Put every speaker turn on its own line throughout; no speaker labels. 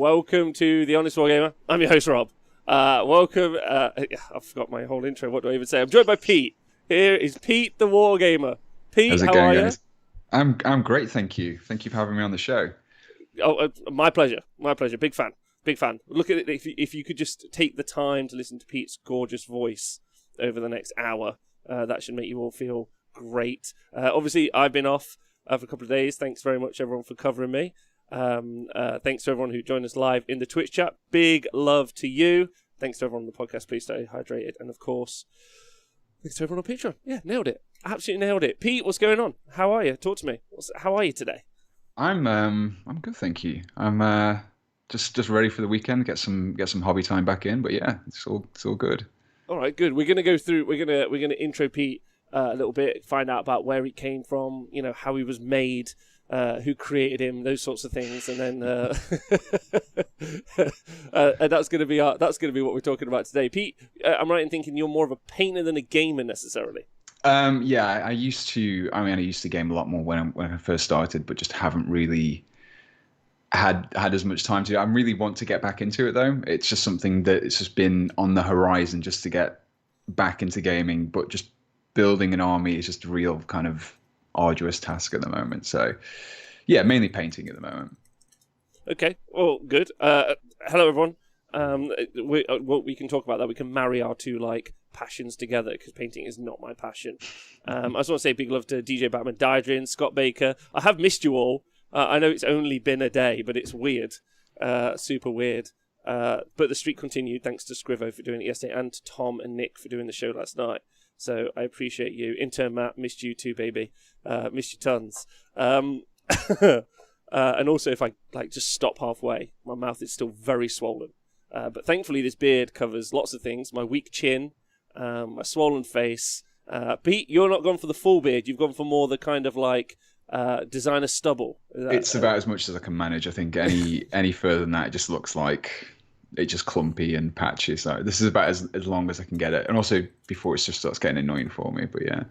Welcome to The Honest Wargamer. I'm your host, Rob. Welcome. I forgot my whole intro. What do I even say? I'm joined by Pete. Here is Pete the Wargamer. Pete,
How's it
how
going,
are
guys? I'm great, thank you. Thank you for having me on the show.
you? My pleasure. My pleasure. Big fan. Big fan. Look at it. If you could just take the time to listen to Pete's gorgeous voice over the next hour, that should make you all feel great. Obviously, I've been off for a couple of days. Thanks very much, everyone, for covering me. Thanks to everyone who joined us live in the Twitch chat. Big love to you. Thanks to everyone on the podcast. Please stay hydrated. And of course, thanks to everyone on Patreon. Yeah, nailed it. Absolutely nailed it. Pete, what's going on? How are you? Talk to me. How are you today?
I'm good, thank you. I'm just ready for the weekend, get some hobby time back in. But yeah, it's all good.
All right, good. We're gonna go through. We're gonna intro Pete a little bit, find out about where he came from. You know, how he was made. Who created him, those sorts of things, and then and that's going to be what we're talking about today. Pete, I'm right in thinking you're more of a painter than a gamer necessarily.
Yeah, I used to. I mean, I used to game a lot more when I first started, but just haven't really had as much time to do. I really want to get back into it though. It's just something that it's just been on the horizon just to get back into gaming, but just building an army is just a real kind of arduous task at the moment. So yeah, mainly painting at the moment.
Okay, well, good. Hello everyone. We can talk about that. We can marry our two passions together because painting is not my passion. I just want to say big love to DJ Batman, Dydrin, Scott Baker. I have missed you all. I know it's only been a day, but it's weird, super weird. But the streak continued thanks to Scrivo for doing it yesterday and to Tom and Nick for doing the show last night. So I appreciate you. Intern Matt, missed you too, baby. Missed you tons. And also, if I just stop halfway, my mouth is still very swollen. But thankfully, this beard covers lots of things. My weak chin, my swollen face. Pete, you're not gone for the full beard. You've gone for more the kind of designer stubble.
It's about as much as I can manage. I think any further than that, it just looks like it's just clumpy and patchy. So this is about as long as I can get it. And also before it just starts getting annoying for me. But yeah.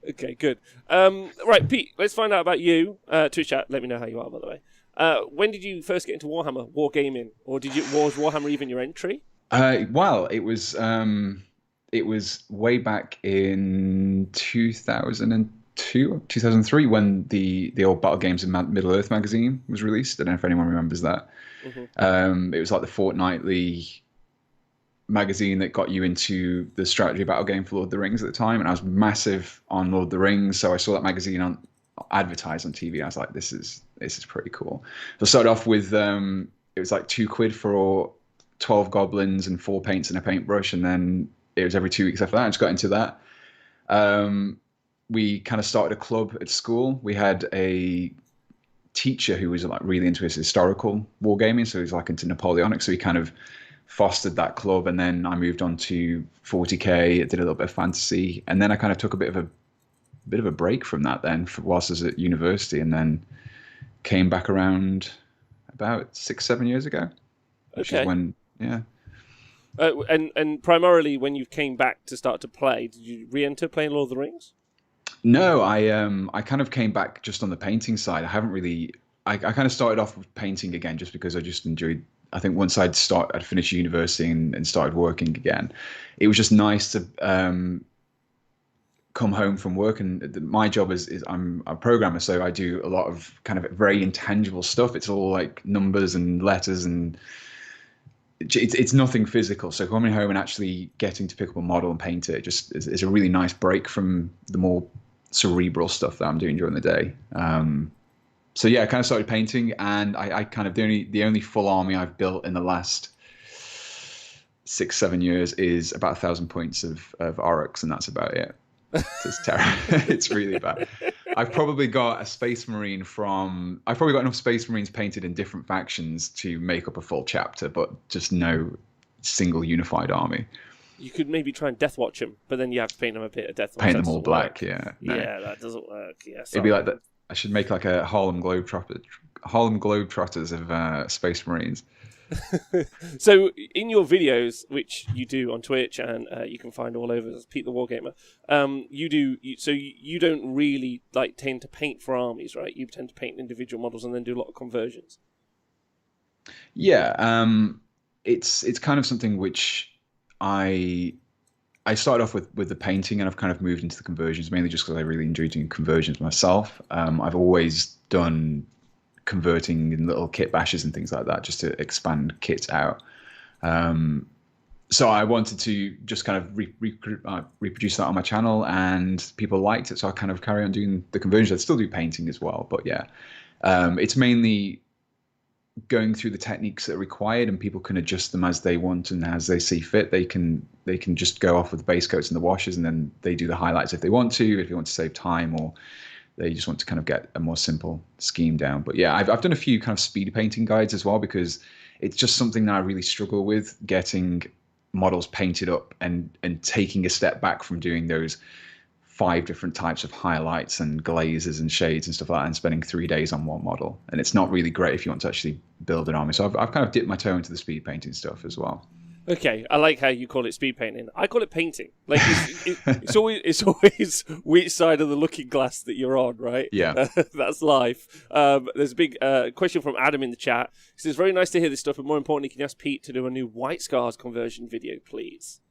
Okay, good. Right, Pete, let's find out about you. Twitch chat, let me know how you are, by the way. When did you first get into Warhammer, wargaming? Or was Warhammer even your entry?
Well, it was way back in 2002, 2003 when the old Battle Games in Middle Earth magazine was released. I don't know if anyone remembers that. Mm-hmm. It was like the fortnightly magazine that got you into the strategy battle game for Lord of the Rings at the time, and I was massive on Lord of the Rings, so I saw that magazine advertised on TV. I was like, this is pretty cool. So I started off with it was like £2 for 12 goblins and 4 paints and a paintbrush, and then it was every 2 weeks after that. I just got into that. We kind of started a club at school. We had a teacher who was really into his historical wargaming, so he was into Napoleonic, so he kind of fostered that club, and then I moved on to 40k, did a little bit of fantasy, and then I kind of took a bit of a break from that then whilst I was at university, and then came back around about 6-7 years ago, which is when
and primarily when you came back to start to play, did you re-enter playing Lord of the Rings?
No, I kind of came back just on the painting side. I haven't really. I kind of started off with painting again just because I just enjoyed. I think once I'd finished university and started working again, it was just nice to come home from work. And my job is I'm a programmer, so I do a lot of kind of very intangible stuff. It's all like numbers and letters, and it's nothing physical. So coming home and actually getting to pick up a model and paint it just is a really nice break from the more cerebral stuff that I'm doing during the day. So yeah, I kind of started painting, and I kind of the only full army I've built in the last 6-7 years is about 1,000 points of Aurochs, and that's about it. It's terrible. It's really bad. I've probably got enough Space Marines painted in different factions to make up a full chapter, but just no single unified army.
You could maybe try and Death Watch them, but then you have to paint them a bit of Death Watch.
Paint them all black, yeah. No.
Yeah, that doesn't work. Yeah,
it'd be like that. I should make like a Harlem Globetrotters of Space Marines.
So in your videos, which you do on Twitch and you can find all over as Pete the Wargamer, you don't really tend to paint for armies, right? You tend to paint individual models and then do a lot of conversions.
Yeah, it's kind of something which I I started off with the painting, and I've kind of moved into the conversions mainly just because I really enjoy doing conversions myself. I've always done converting in little kit bashes and things like that just to expand kits out. So I wanted to just kind of reproduce that on my channel, and people liked it. So I kind of carry on doing the conversions. I still do painting as well, but yeah, it's mainly going through the techniques that are required, and people can adjust them as they want and as they see fit. They can just go off with the base coats and the washes, and then they do the highlights if they want to, if they want to save time, or they just want to kind of get a more simple scheme down. But yeah, I've done a few kind of speed painting guides as well, because it's just something that I really struggle with, getting models painted up and taking a step back from doing those 5 different types of highlights and glazes and shades and stuff like that, and spending 3 days on one model. And it's not really great if you want to actually build an army. So I've kind of dipped my toe into the speed painting stuff as well.
Okay, I like how you call it speed painting. I call it painting. Like it's always which side of the looking glass that you're on, right?
Yeah.
That's life. There's a big question from Adam in the chat. He says, "Very nice to hear this stuff, and more importantly, can you ask Pete to do a new White Scars conversion video, please?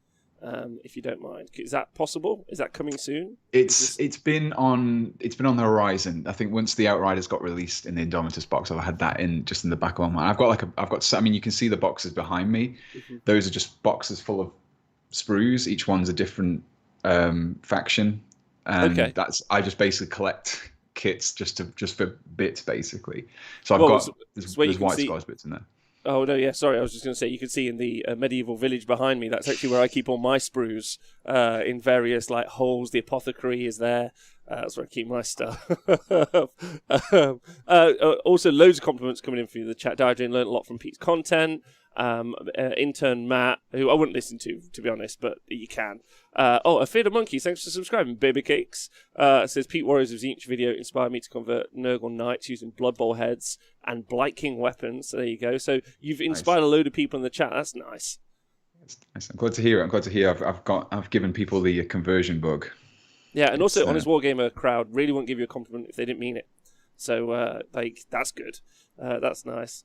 If you don't mind. Is that possible? Is that coming soon?
It's been on the horizon. I think once the Outriders got released in the Indomitus box, I've had that in the back of my mind. I mean, you can see the boxes behind me.
Mm-hmm.
Those are just boxes full of sprues. Each one's a different faction, and I just basically collect kits just for bits basically. So there's White Scars bits in there.
Oh, no, yeah, sorry, I was just going to say, you can see in the medieval village behind me, that's actually where I keep all my sprues in various, like, holes. The apothecary is there. That's where I keep my stuff. Also, loads of compliments coming in through the chat. Diadrin learned a lot from Pete's content. Intern Matt, who I wouldn't listen to be honest, but you can. A Fear the Monkey, thanks for subscribing. Baby Cakes says, Pete Warriors of each video inspired me to convert Nurgle Knights using Blood Bowl heads and Blight King weapons. So there you go. So you've inspired a load of people in the chat. That's nice.
I'm glad to hear it. I'm glad to hear I've given people the conversion bug.
Yeah, and also Honest Wargamer crowd really won't give you a compliment if they didn't mean it. So that's good. That's nice.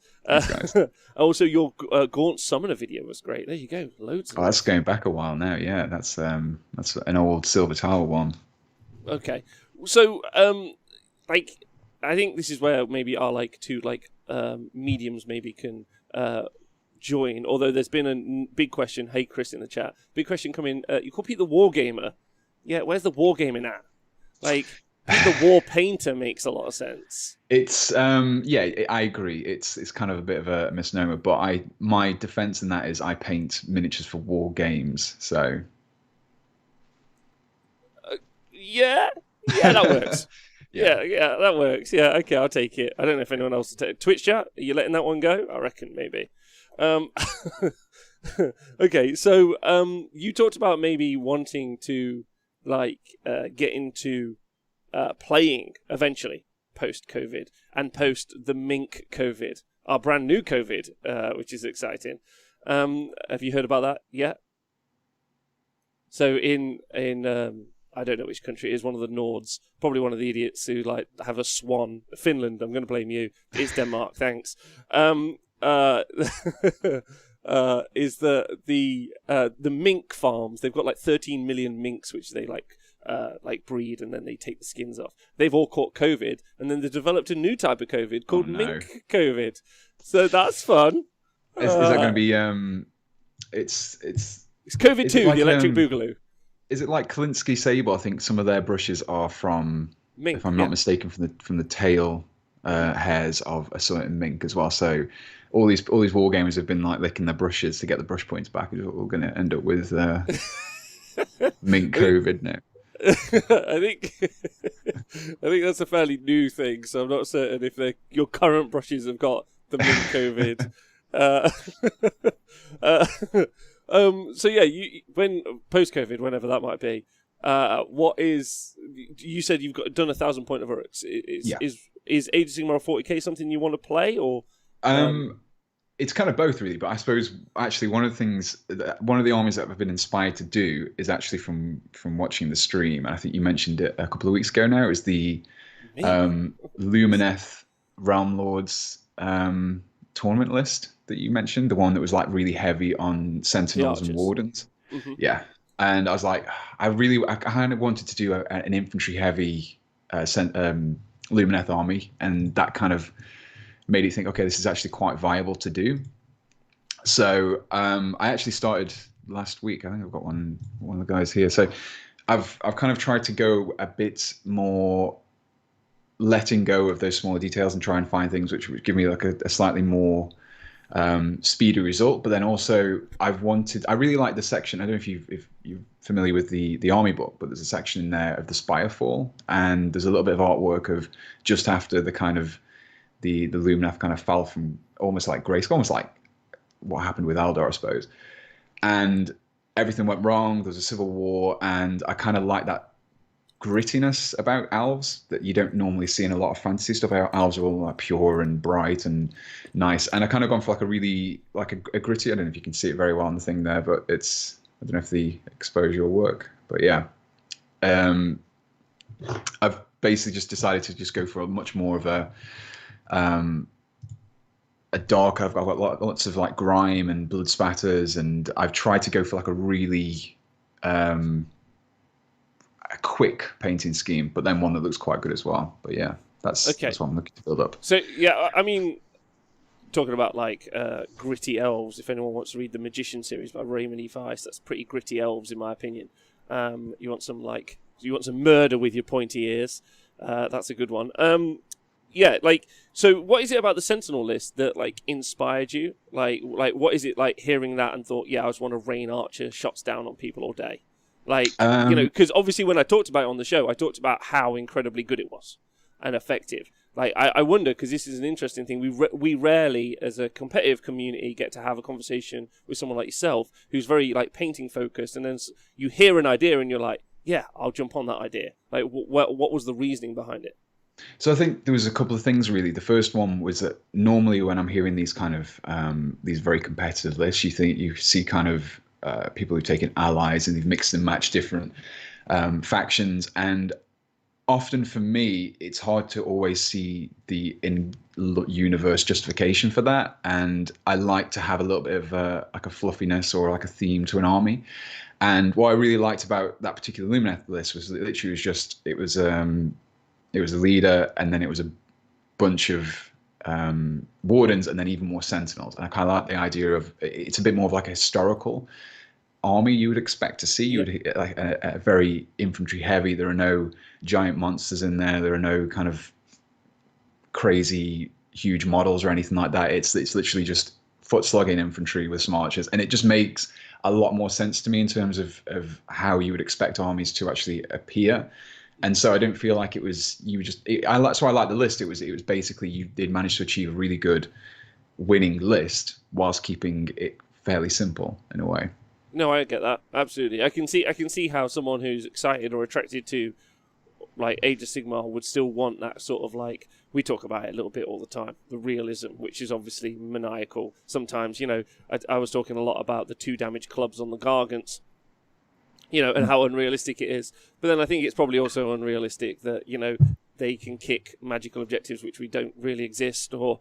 Also, your Gaunt Summoner video was great. There you go. Loads of
that's going back a while now. Yeah, that's an old Silver Tower one.
Okay. So, I think this is where maybe our two mediums maybe can join. Although there's been a big question. Hey, Chris in the chat. Big question coming. You call Pete the Wargamer. Yeah, where's the wargaming at? The war painter makes a lot of sense.
It's I agree. It's kind of a bit of a misnomer, but my defense in that is I paint miniatures for war games. So
yeah, that works. yeah, that works. Yeah, okay, I'll take it. I don't know if anyone else will take it. Twitch chat. Are you letting that one go? I reckon maybe. Okay, so you talked about maybe wanting to get into playing eventually post-COVID and post the Mink COVID, our brand new COVID, which is exciting. Have you heard about that yet? So in I don't know which country it is, one of the Nords, probably one of the idiots who have a swan. Finland, I'm going to blame you. It's Denmark, thanks. Is the mink farms? They've got 13 million minks, which they breed, and then they take the skins off. They've all caught COVID, and then they developed a new type of COVID called Mink COVID. So that's fun.
Is that going to be? It's
COVID-2, the Electric Boogaloo.
Is it like Kalinsky Sable? I think some of their brushes are from mink, if I'm not mistaken, from the tail hairs of a certain mink as well. So all these war gamers have been licking their brushes to get the brush points back. We're going to end up with Mink COVID now.
I think that's a fairly new thing, so I'm not certain if your current brushes have got the Mink COVID. So yeah, when post-COVID, whenever that might be, what is? You said you've done 1,000 point of Uruks. Is Age of Sigmar 40k something you want to play, or?
It's kind of both, really. But I suppose actually one of the armies that I've been inspired to do is actually from watching the stream, and I think you mentioned it a couple of weeks ago now. Is the Lumineth Realm Lords tournament list that you mentioned, the one that was like really heavy on
The
sentinels and
archers.
wardens.
Hmm.
Yeah, and I was like, I kind of wanted to do an infantry heavy Lumineth army, and that kind of made it think, okay, this is actually quite viable to do. So I actually started last week. I think I've got one of the guys here. So I've kind of tried to go a bit more letting go of those smaller details and try and find things which would give me like a slightly more speedy result. But then also I really like the section. I don't know if you're familiar with the army book, but there's a section in there of the Spire Fall, and there's a little bit of artwork of just after the kind of the Lumineth kind of fell from almost like grace, almost like what happened with Aldor, I suppose. And everything went wrong. There was a civil war, and I kind of like that grittiness about elves that you don't normally see in a lot of fantasy stuff. Elves are all like pure and bright and nice, and I kind of gone for like a really like a gritty. I don't know if you can see it very well on the thing there, but it's, I don't know if the exposure will work, but yeah. I've basically just decided to just go for a much more of a dark. I've got lots of like grime and blood spatters, and I've tried to go for like a really a quick painting scheme, but then one that looks quite good as well. But yeah, that's what I'm looking to build up.
So yeah, I mean, talking about like gritty elves, if anyone wants to read the Magician series by Raymond E. Weiss, that's pretty gritty elves in my opinion. You want some murder with your pointy ears, that's a good one. Yeah, like, so what is it about the Sentinel list that like inspired you? Like what is it like hearing that and thought, yeah, I just want to rain archer shots down on people all day? Like, because obviously when I talked about it on the show, I talked about how incredibly good it was and effective. Like, I wonder, because this is an interesting thing, we rarely, as a competitive community, get to have a conversation with someone like yourself who's very, like, painting focused, and then you hear an idea and you're like, yeah, I'll jump on that idea. Like, what was the reasoning behind it?
So I think there was a couple of things really. The first one was that normally when I'm hearing these kind of these very competitive lists, you see kind of people who've taken allies and they've mixed and matched different factions, and often for me it's hard to always see the in-universe justification for that, and I like to have a little bit of like a fluffiness or like a theme to an army. And what I really liked about that particular Lumineth list was that it literally was just it was a leader, and then it was a bunch of wardens, and then even more sentinels. And I kind of like the idea of it's a bit more of like a historical army you would expect to see. You would like a very infantry heavy. There are no giant monsters in there. There are no kind of crazy huge models or anything like that. It's literally just foot slugging infantry with some archers, and it just makes a lot more sense to me in terms of how you would expect armies to actually appear. And so I don't feel like it was I like the list. It was basically you did manage to achieve a really good winning list whilst keeping it fairly simple in a way.
No, I get that absolutely. I can see how someone who's excited or attracted to like Age of Sigmar would still want that sort of, like, we talk about it a little bit all the time, the realism, which is obviously maniacal. Sometimes, I was talking a lot about the 2 damage clubs on the Gargants, and how unrealistic it is. But then I think it's probably also unrealistic that, they can kick magical objectives which we don't really exist, or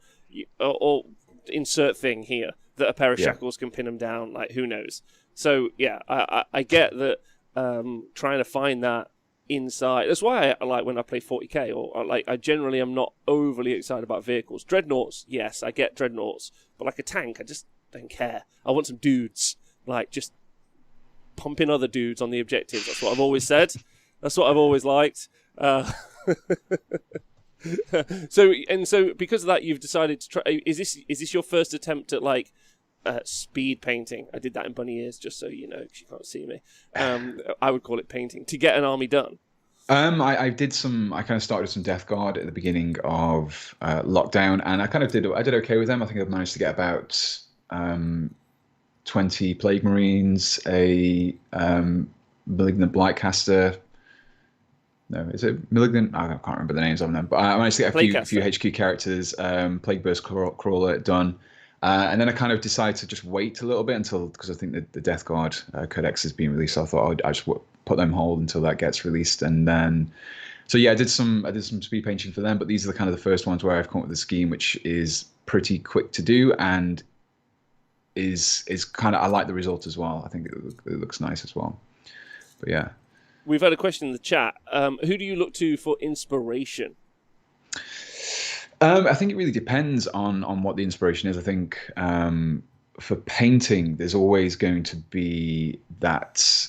insert thing here, that a pair of shackles can pin them down, like, who knows. So, yeah, I get that trying to find that inside. That's why I like when I play 40k, or like I generally am not overly excited about vehicles. Dreadnoughts, yes, I get dreadnoughts, but like a tank, I just don't care. I want some dudes, like, just pumping other dudes on the objectives. That's what I've always said. That's what I've always liked. So because of that, you've decided to try. Is this your first attempt at like speed painting? I did that in bunny ears, just so you know, because you can't see me. I would call it painting to get an army done.
I kind of started with some Death Guard at the beginning of lockdown, and I did okay with them. I think I've managed to get about 20 Plague Marines, a Malignant Blightcaster. No, is it Malignant? I can't remember the names of them. But I managed to get a few HQ characters, Plague Burst Crawler done. And then I kind of decided to just wait a little bit because I think that the Death Guard Codex has been released. So I thought I'd just put them hold until that gets released. And then, so yeah, I did some speed painting for them. But these are the first ones where I've come up with a scheme which is pretty quick to do, and is kind of, I like the result as well. I think it looks nice as well. But yeah.
We've had a question in the chat. Who do you look to for inspiration?
I think it really depends on what the inspiration is. I think for painting, there's always going to be that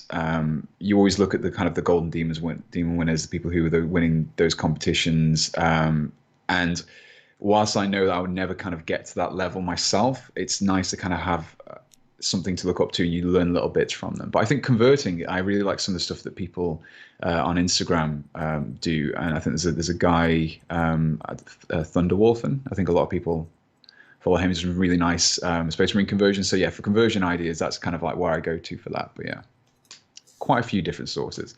you always look at the kind of the golden demon winners, the people who are winning those competitions. And whilst I know that I would never kind of get to that level myself, it's nice to kind of have something to look up to, and you learn little bits from them. But I think converting, I really like some of the stuff that people on Instagram do, and I think there's a guy, Thunderwolfen. I think a lot of people follow him. He's some really nice Space Marine conversions. So yeah, for conversion ideas, that's kind of like where I go to for that. But yeah, quite a few different sources.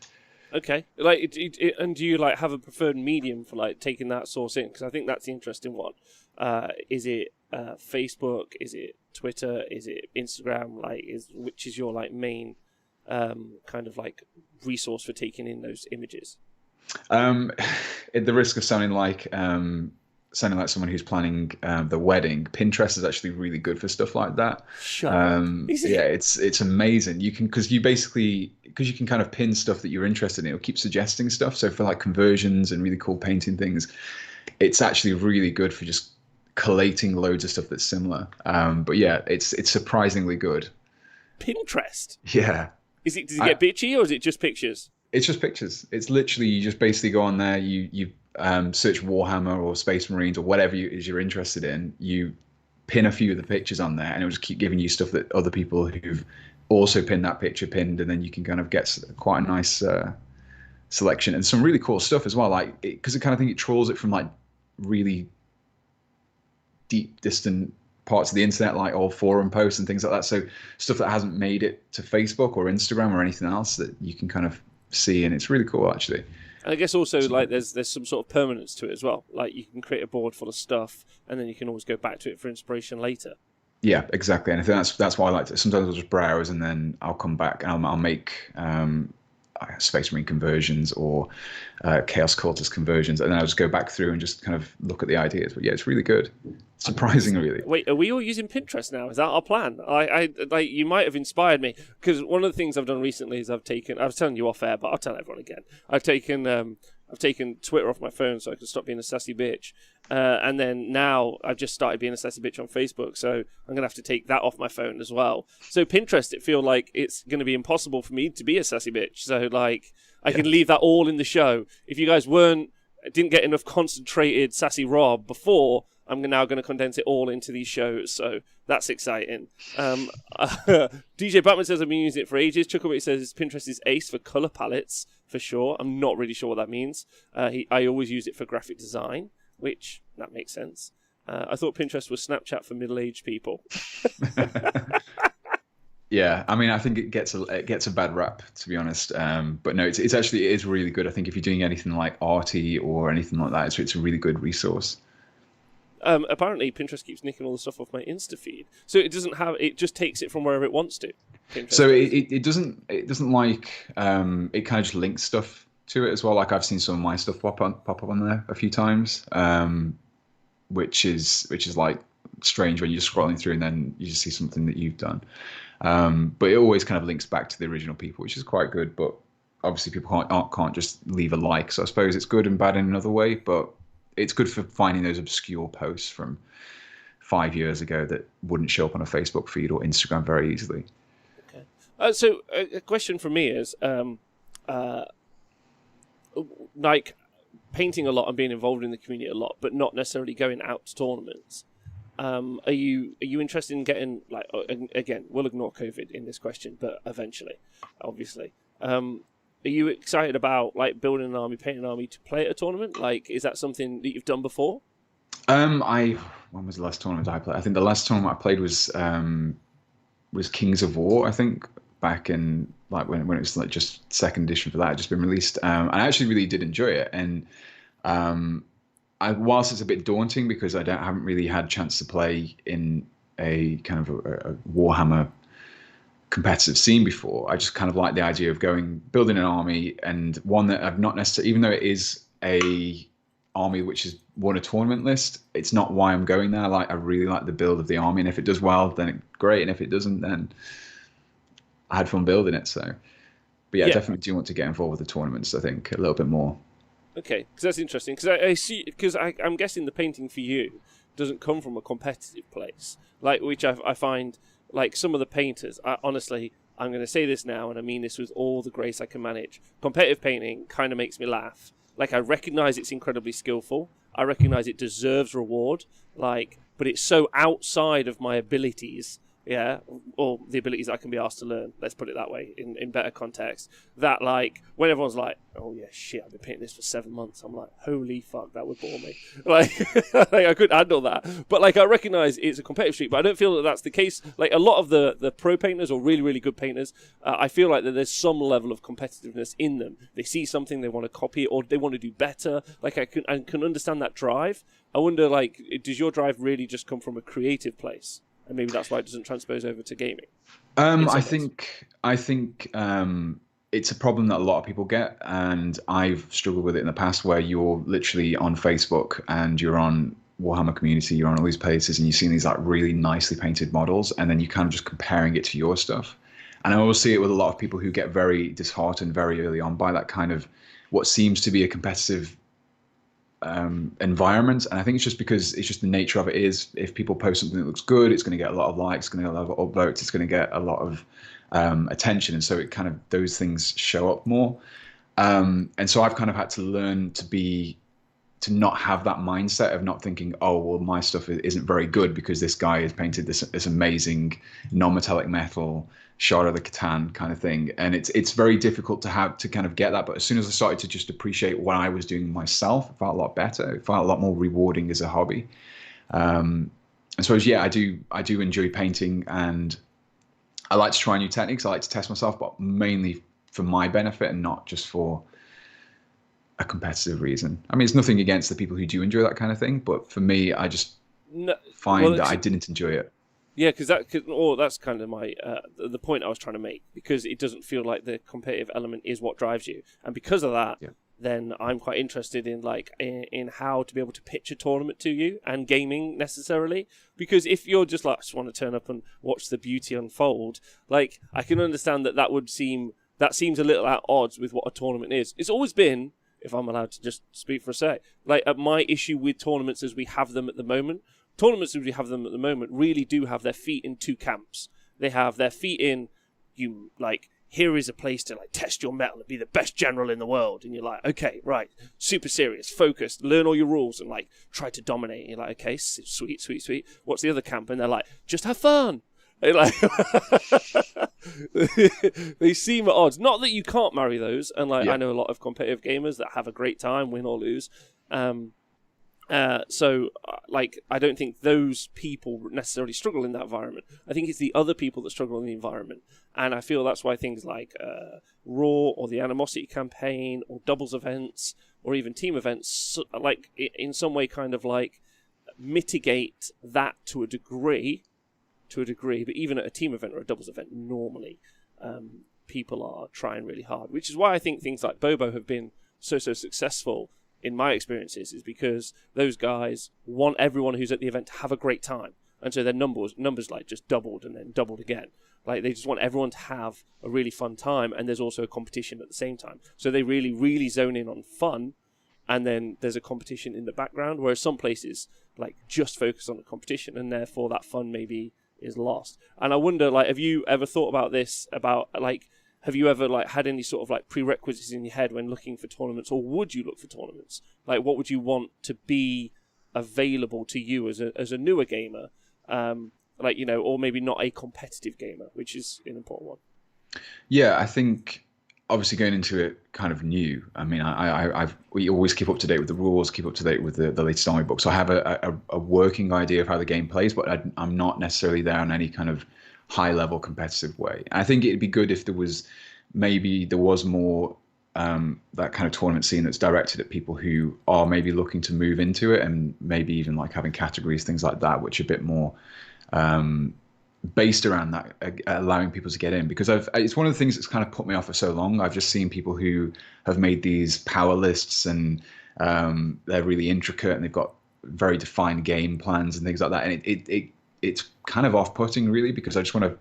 Okay, like, and do you like have a preferred medium for like taking that source in? Because I think that's the interesting one. Is it Facebook? Is it Twitter? Is it Instagram? Like, which is your like main kind of like resource for taking in those images?
At the risk of sounding like someone who's planning the wedding, Pinterest is actually really good for stuff like that.
Shut up.
Yeah, it's amazing. You can because you can kind of pin stuff that you're interested in. It'll keep suggesting stuff. So for like conversions and really cool painting things, it's actually really good for just collating loads of stuff that's similar. But yeah, it's surprisingly good.
Pinterest.
Yeah.
Does it get bitchy, or is it just pictures?
It's just pictures. It's literally, you just basically go on there, you search Warhammer or Space Marines or whatever you're interested in. You pin a few of the pictures on there, and it'll just keep giving you stuff that other people who've also pinned that picture pinned, and then you can kind of get quite a nice selection and some really cool stuff as well. Like, because I kind of think it trolls it from like really deep, distant parts of the internet, like all forum posts and things like that. So stuff that hasn't made it to Facebook or Instagram or anything else that you can kind of see, and it's really cool actually.
And I guess also like there's some sort of permanence to it as well. Like, you can create a board full of stuff, and then you can always go back to it for inspiration later.
Yeah, exactly. And I think that's why I like to. Sometimes I'll just browse, and then I'll come back and I'll make Space Marine conversions or Chaos Cultist conversions, and then I'll just go back through and just kind of look at the ideas. But yeah, it's really good. Surprisingly, really.
Wait, are we all using Pinterest now? Is that our plan? I like, you might have inspired me, because one of the things I've done recently is I was telling you off air, but I'll tell everyone again. I've taken Twitter off my phone so I can stop being a sassy bitch. And then now I've just started being a sassy bitch on Facebook, so I'm going to have to take that off my phone as well. So Pinterest, it feels like it's going to be impossible for me to be a sassy bitch. So like, I can leave that all in the show. If you guys didn't get enough concentrated sassy Rob before, I'm now going to condense it all into these shows, so that's exciting. DJ Batman says I've been using it for ages. Chuckleberry says Pinterest is ace for color palettes, for sure. I'm not really sure what that means. I always use it for graphic design, which, that makes sense. I thought Pinterest was Snapchat for middle-aged people.
Yeah, I mean, I think it gets a bad rap, to be honest. But no, it is really good. I think if you're doing anything like arty or anything like that, it's a really good resource.
Apparently, Pinterest keeps nicking all the stuff off my Insta feed, so it just takes it from wherever it wants to. Pinterest
so it doesn't like it kind of just links stuff to it as well. Like, I've seen some of my stuff pop up on there a few times, which is like strange when you're scrolling through and then you just see something that you've done. But it always kind of links back to the original people, which is quite good. But obviously, people can't just leave a like. So I suppose it's good and bad in another way, but it's good for finding those obscure posts from 5 years ago that wouldn't show up on a Facebook feed or Instagram very easily.
Okay. So a question from me is, like, painting a lot and being involved in the community a lot, but not necessarily going out to tournaments. Are you interested in getting, like, again, we'll ignore COVID in this question, but eventually, obviously. Are you excited about, like, building an army, painting an army to play at a tournament? Like, is that something that you've done before?
When was the last tournament I played? I think the last tournament I played was Kings of War, I think, back in, like, when it was like just second edition for that, had just been released. And I actually really did enjoy it. And whilst it's a bit daunting because I haven't really had a chance to play in a kind of a Warhammer competitive scene before, I just kind of like the idea of building an army, and one that I've not necessarily, even though it is a army which has won a tournament list. It's not why I'm going there. Like, I really like the build of the army, and if it does well, then great, and if it doesn't, then I had fun building it. So, but yeah, I
Yeah.
definitely do want to get involved with the tournaments, I think, a little bit more.
Okay, because that's interesting. Because I see, because I'm guessing the painting for you doesn't come from a competitive place, like which I find like some of the painters. Honestly, I'm going to say this now, and I mean this with all the grace I can manage. Competitive painting kind of makes me laugh. Like, I recognise it's incredibly skillful. I recognise it deserves reward. Like, but it's so outside of my abilities. Yeah, or the abilities I can be asked to learn, let's put it that way, in better context, that, like, when everyone's like, oh yeah, shit, I've been painting this for 7 months, I'm like, holy fuck, that would bore me. Like, like I couldn't handle that. But, like, I recognise it's a competitive streak, but I don't feel that that's the case. Like, a lot of the pro painters, or really, really good painters, I feel like that there's some level of competitiveness in them. They see something, they want to copy it, or they want to do better. Like, I can understand that drive. I wonder, like, does your drive really just come from a creative place? And maybe that's why it doesn't transpose over to gaming.
I think it's a problem that a lot of people get, and I've struggled with it in the past, where you're literally on Facebook and you're on Warhammer Community, you're on all these places, and you've seen these like really nicely painted models, and then you kind of just comparing it to your stuff. And I always see it with a lot of people who get very disheartened very early on by that kind of what seems to be a competitive environment. And I think it's just because it's just the nature of it is, if people post something that looks good, it's going to get a lot of likes, it's going to get a lot of upvotes, it's going to get a lot of attention, and so it kind of, those things show up more. And so I've kind of had to learn to not have that mindset of not thinking, oh well, my stuff isn't very good because this guy has painted this amazing non-metallic metal Shard of the Catan kind of thing. And it's very difficult to have to kind of get that. But as soon as I started to just appreciate what I was doing myself, it felt a lot better. It felt a lot more rewarding as a hobby. And so yeah, I do enjoy painting, and I like to try new techniques. I like to test myself, but mainly for my benefit and not just for a competitive reason. I mean, it's nothing against the people who do enjoy that kind of thing, but for me, I just find that I didn't enjoy it.
Yeah, because that's kind of my the point I was trying to make, because it doesn't feel like the competitive element is what drives you, and because of that, then I'm quite interested in in how to be able to pitch a tournament to you, and gaming necessarily. Because if you're just like, I just want to turn up and watch the beauty unfold, like, I can understand that seems a little at odds with what a tournament is. It's always been, if I'm allowed to just speak for a sec, like, my issue with tournaments as we have them at the moment. Tournaments as we have them at the moment really do have their feet in two camps. They have their feet in, you, like, here is a place to, like, test your metal and be the best general in the world. And you're like, okay, right, super serious, focused, learn all your rules and, like, try to dominate. And you're like, okay, sweet, sweet, sweet. What's the other camp? And they're like, just have fun. And, like, they seem at odds. Not that you can't marry those. And, like, I know a lot of competitive gamers that have a great time, win or lose. So, like, I don't think those people necessarily struggle in that environment. I think it's the other people that struggle in the environment. And I feel that's why things like Raw or the Animosity campaign or doubles events or even team events, like, in some way kind of, like, mitigate that to a degree, but even at a team event or a doubles event, normally people are trying really hard, which is why I think things like Bobo have been so successful in my experiences, is because those guys want everyone who's at the event to have a great time, and so their numbers like just doubled and then doubled again. Like, they just want everyone to have a really fun time, and there's also a competition at the same time. So they really zone in on fun, and then there's a competition in the background, whereas some places, like, just focus on the competition, and therefore that fun maybe is lost. And I wonder, like, have you ever thought about this, about, like, have you ever, like, had any sort of, like, prerequisites in your head when looking for tournaments, or would you look for tournaments? Like, what would you want to be available to you as a newer gamer? Like, you know, or maybe not a competitive gamer, which is an important one.
Yeah, I think obviously going into it kind of new. I mean, we always keep up to date with the rules, keep up to date with the latest army book. So I have a working idea of how the game plays, but I'm not necessarily there on any kind of high level competitive way. I think it'd be good if there was more that kind of tournament scene that's directed at people who are maybe looking to move into it, and maybe even like having categories, things like that, which are a bit more based around that, allowing people to get in. Because it's one of the things that's kind of put me off for so long. I've just seen people who have made these power lists and They're really intricate and they've got very defined game plans and things like that. And it's kind of off-putting, really, because I just want to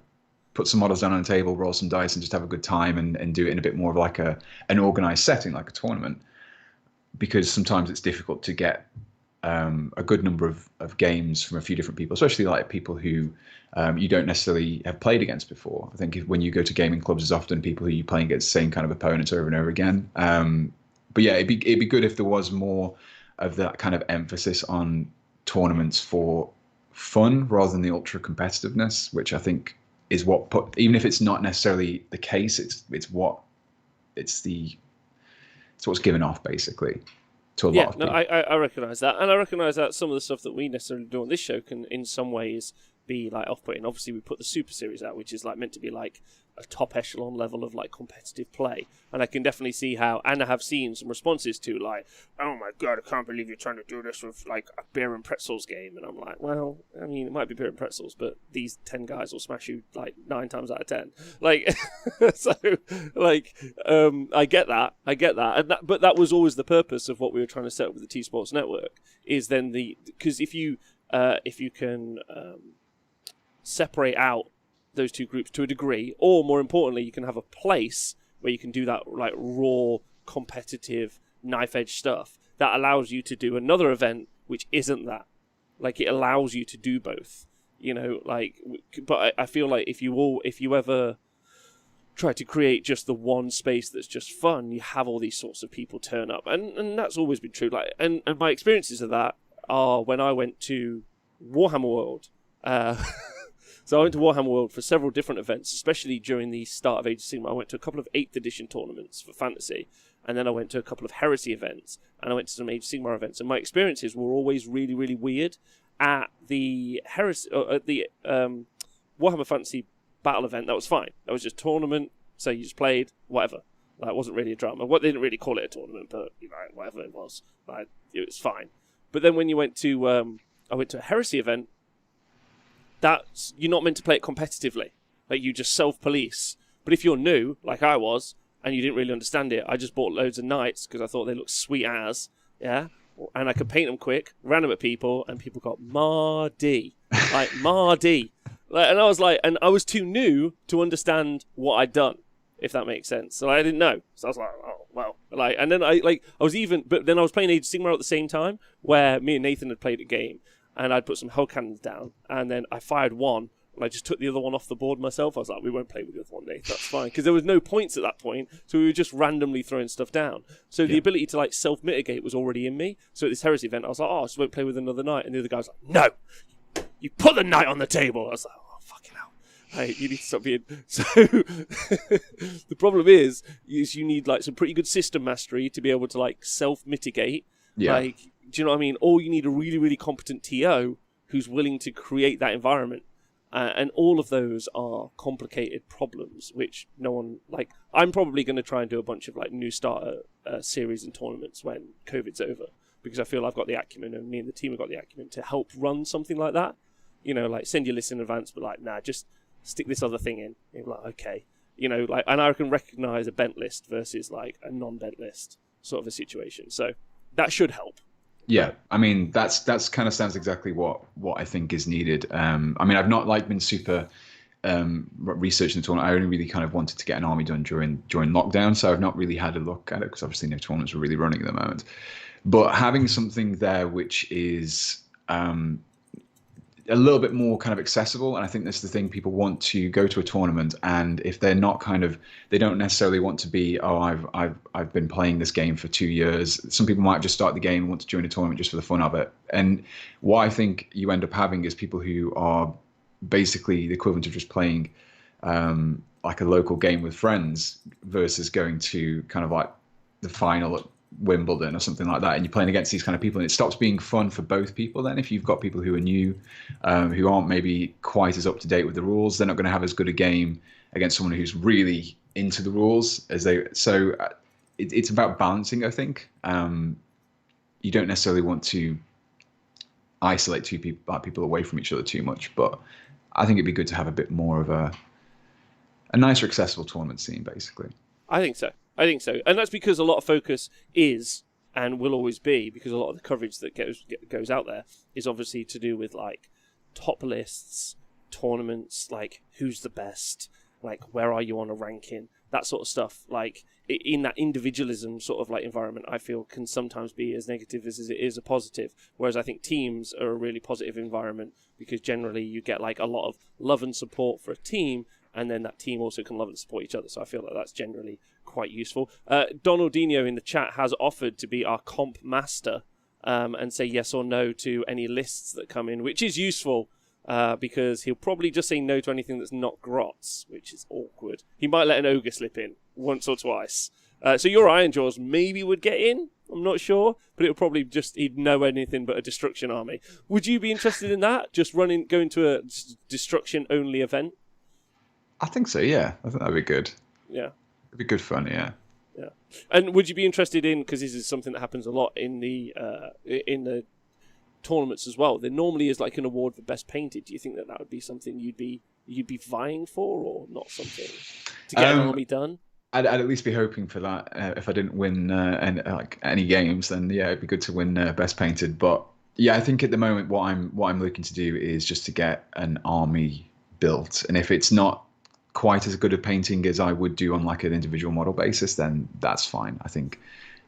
put some models down on the table, roll some dice, and just have a good time and do it in a bit more of like an organized setting, like a tournament. Because sometimes it's difficult to get a good number of games from a few different people, especially like people who you don't necessarily have played against before. I think when you go to gaming clubs, there's often people who you're playing against the same kind of opponents over and over again. But yeah, it'd be good if there was more of that kind of emphasis on tournaments for fun rather than the ultra competitiveness, which I think is what even if it's not necessarily the case, it's what's given off basically to a lot of people.
I recognise that, and I recognise that some of the stuff that we necessarily do on this show can, in some ways, be like off-putting. Obviously, we put the Super Series out, which is like meant to be like a top echelon level of like competitive play, and I can definitely see how, and I have seen some responses to like, oh my god, I can't believe you're trying to do this with like a beer and pretzels game, and I'm like, well, I mean, it might be beer and pretzels, but these 10 guys will smash you like 9 times out of 10. Like, so like, I get that, but that was always the purpose of what we were trying to set up with the T Sports Network. Is then because if you can separate out those two groups to a degree, or more importantly, you can have a place where you can do that like raw, competitive, knife-edge stuff that allows you to do another event which isn't that. Like, it allows you to do both, you know. Like, but I feel like if you ever try to create just the one space that's just fun, you have all these sorts of people turn up, and that's always been true. Like, and my experiences of that are when I went to Warhammer World. So I went to Warhammer World for several different events, especially during the start of Age of Sigmar. I went to a couple of 8th edition tournaments for Fantasy, and then I went to a couple of Heresy events, and I went to some Age of Sigmar events. And my experiences were always really, really weird. At the Warhammer Fantasy Battle event, that was fine. That was just tournament, so you just played, whatever. Like, it wasn't really a drama. They didn't really call it a tournament, but you know, whatever it was, like, it was fine. But then when you went to, I went to a Heresy event, that's, you're not meant to play it competitively. Like, you just self-police. But if you're new, like I was, and you didn't really understand it, I just bought loads of knights because I thought they looked sweet as, yeah? And I could paint them quick, ran them at people, and people got Mardy. Like, Mardy. Like, and I was like, and I was too new to understand what I'd done, if that makes sense. So I didn't know. So I was like, oh, well. Like, and then I was playing Age of Sigmar at the same time, where me and Nathan had played a game. And I'd put some hull cannons down, and then I fired one, and I just took the other one off the board myself. I was like, we won't play with the other one, Nate, that's fine. Because there was no points at that point, so we were just randomly throwing stuff down. So the ability to like self-mitigate was already in me. So at this Heresy event, I was like, oh, I just won't play with another knight. And the other guy was like, no, you put the knight on the table. I was like, oh, fucking hell. Hey, you need to stop being... So the problem is you need like some pretty good system mastery to be able to like self-mitigate. Yeah. Like, do you know what I mean? Or you need a really, really competent TO who's willing to create that environment. And all of those are complicated problems, which no one... Like, I'm probably going to try and do a bunch of like new starter series and tournaments when COVID's over, because I feel I've got the acumen, and me and the team have got the acumen to help run something like that. You know, like, send your list in advance, but like, nah, just stick this other thing in. And you're like, okay. You know, like, and I can recognise a bent list versus like a non-bent list sort of a situation. So that should help.
Yeah, I mean, that's kind of sounds exactly what I think is needed. I mean, I've not like been super researching the tournament. I only really kind of wanted to get an army done during lockdown, so I've not really had a look at it because obviously no tournaments are really running at the moment. But having something there which is a little bit more kind of accessible, and I think that's the thing. People want to go to a tournament, and if they're not they don't necessarily want to be, oh, I've been playing this game for 2 years. Some people might just start the game and want to join a tournament just for the fun of it. And what I think you end up having is people who are basically the equivalent of just playing like a local game with friends versus going to kind of like the final at Wimbledon or something like that, and you're playing against these kind of people, and it stops being fun for both people. Then if you've got people who are new, who aren't maybe quite as up to date with the rules, they're not going to have as good a game against someone who's really into the rules as they. So it's about balancing, I think. You don't necessarily want to isolate people away from each other too much, but I think it'd be good to have a bit more of a nicer, accessible tournament scene, basically.
I think so. And that's because a lot of focus is and will always be, because a lot of the coverage that goes out there is obviously to do with like top lists, tournaments, like who's the best, like where are you on a ranking, that sort of stuff. Like in that individualism sort of like environment, I feel can sometimes be as negative as it is a positive. Whereas I think teams are a really positive environment, because generally you get like a lot of love and support for a team, and then that team also can love and support each other. So I feel like that's generally quite useful. Donaldinho in the chat has offered to be our comp master and say yes or no to any lists that come in, which is useful because he'll probably just say no to anything that's not Grots, which is awkward. He might let an ogre slip in once or twice. So your Iron Jaws maybe would get in, I'm not sure, but it would probably he'd know anything but a destruction army. Would you be interested in that? Just going to a destruction-only event?
I think so, yeah. I think that'd be good.
Yeah.
It'd be good fun, yeah.
Yeah. And would you be interested in, because this is something that happens a lot in the tournaments as well, there normally is like an award for best painted. Do you think that would be something you'd be vying for, or not something to get an army done?
I'd at least be hoping for that. If I didn't win any games, then yeah, it'd be good to win best painted. But yeah, I think at the moment what I'm looking to do is just to get an army built, and if it's not quite as good a painting as I would do on like an individual model basis, then that's fine. I think